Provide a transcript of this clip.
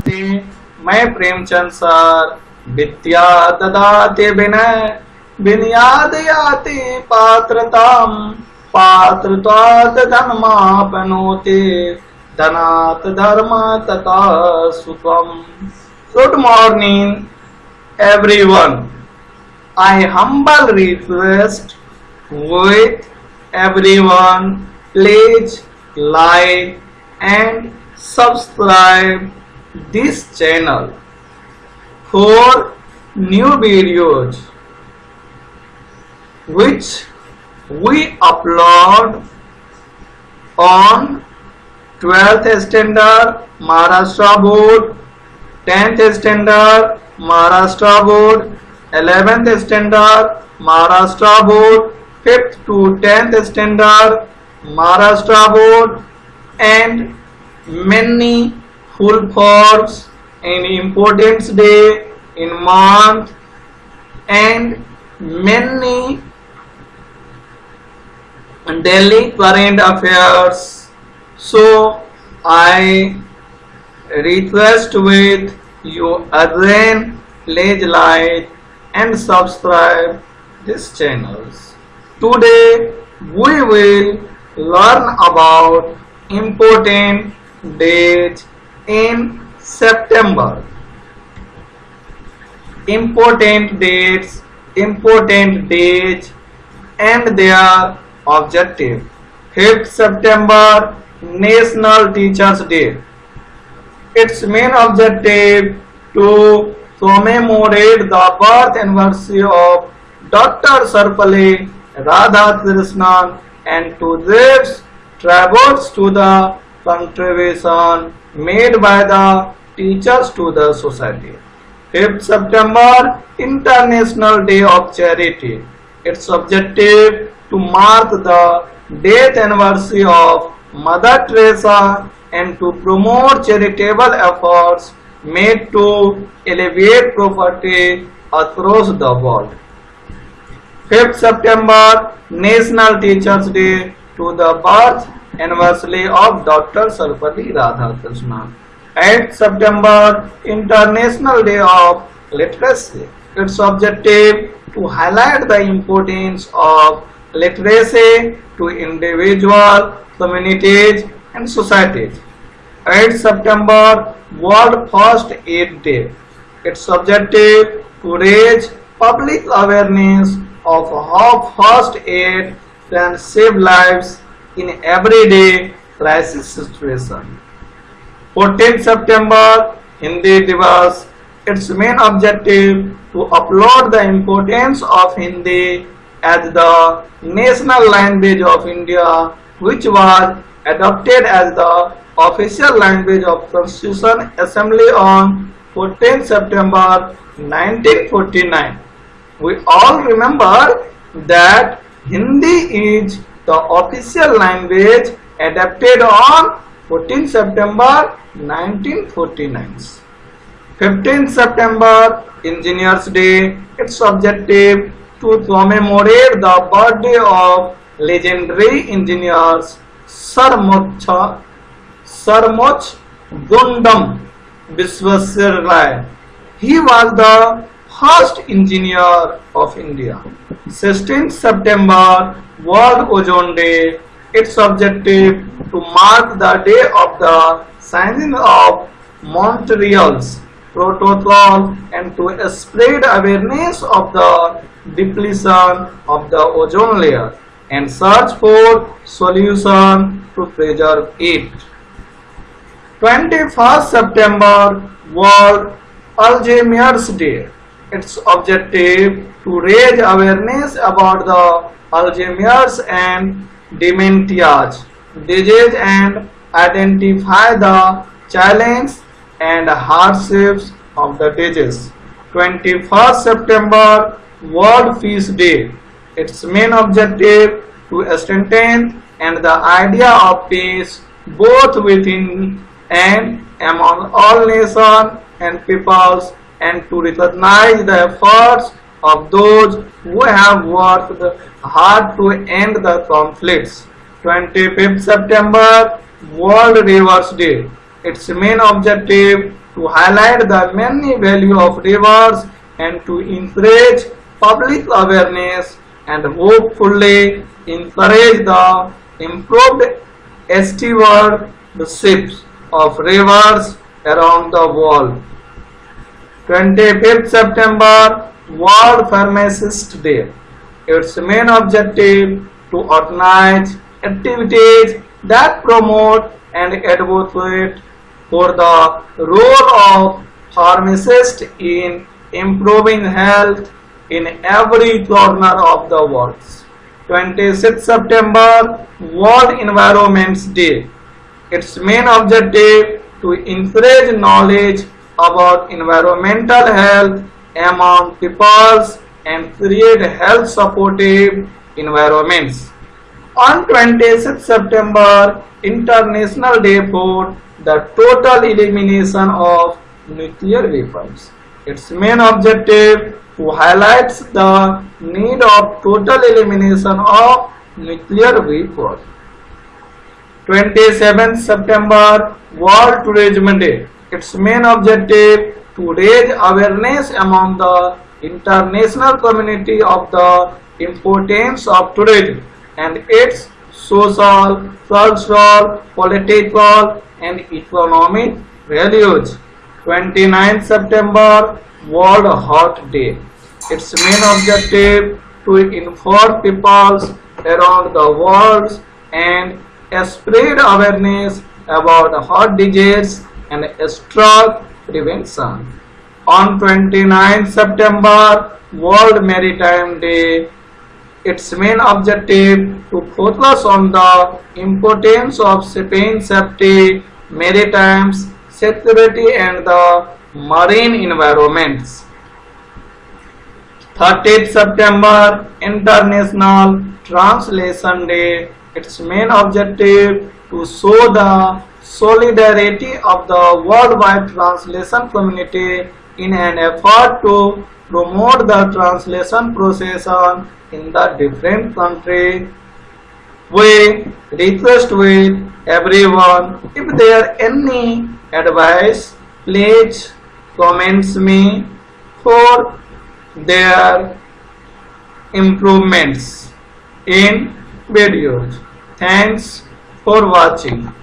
नमस्ते। मैं प्रेमचंद सर। विद्या ददाति विनय विनयाद याति पात्रताम पात्रत्वात् धनमाप्नोति धनात् धर्म तथा सुखम। Good morning everyone. I humble request with everyone, please like and subscribe this channel for new videos which we upload on 12th standard Maharashtra board, 10th standard Maharashtra board, 11th standard Maharashtra board, 5th to 10th standard Maharashtra board, and many full forms in importance day in month and many daily current affairs. So I request with you again, please like and subscribe this channels. Today we will learn about important dates in September. Important dates, important days and their objective. 5th September, National Teachers Day. Its main objective to commemorate the birth anniversary of Dr. Sarvepalli Radhakrishnan and to give tributes to the contribution made by the teachers to the society. 5th September, International Day of Charity. Its objective to mark the death anniversary of Mother Teresa and to promote charitable efforts made to alleviate poverty across the world. 5th September, National Teachers Day, to the birth anniversary of Dr. Sarvepalli Radhakrishnan. 8th September, International Day of Literacy. Its objective to highlight the importance of literacy to individual, communities and societies. 8th September, World First Aid Day. Its objective to raise public awareness of how first aid can save lives in everyday crisis situation. 14th September, Hindi Divas. Its main objective to uphold the importance of Hindi as the national language of India, which was adopted as the official language of Constitution Assembly on 14th September 1949. We all remember that Hindi is the official language adopted on 14th September 1949. 15th September, Engineers Day. Its objective to commemorate the birthday of legendary engineers Sir Moch Gundam Viswesvaraya. He was the first engineer of India. 16th September, World Ozone Day. Its objective to mark the day of the signing of Montreal's protocol and to spread awareness of the depletion of the ozone layer and search for solution to preserve it. 21st September, World Alzheimer's Day. Its objective to raise awareness about the Alzheimer's and dementia's disease and identify the challenge and hardships of the disease. 21st September, World Peace Day. Its main objective to strengthen and the idea of peace both within and among all nations and peoples, and to recognize the efforts of those who have worked hard to end the conflicts. 25th September, World Rivers Day. Its main objective to to highlight the many value of rivers and to encourage public awareness and hopefully encourage the improved stewardship of rivers around the world. 25th September, World Pharmacist Day. Its main objective to organize activities that promote and advocate for the role of pharmacists in improving health in every corner of the world. 26th September, World Environment Day. Its main objective to encourage knowledge about environmental health among peoples and create health supportive environments. On 26th September, International Day for the total elimination of nuclear weapons. Its main objective to highlight the need of total elimination of nuclear weapons. 27th September, World Tourism Day. Its main objective to raise awareness among the international community of the importance of tourism and its social, cultural, political and economic values. 29th September, World Heart Day. Its main objective to inform peoples around the world and spread awareness about heart disease and stroke prevention. On 29th September, World Maritime Day. Its main objective to focus on the importance of shipping safety, maritime security and the marine environments. 30th September, International Translation Day. Its main objective to show the solidarity of the worldwide translation community in an effort to promote the translation process in the different countries. We request with everyone, if there any advice, please comments me for their improvements in videos. Thanks for watching.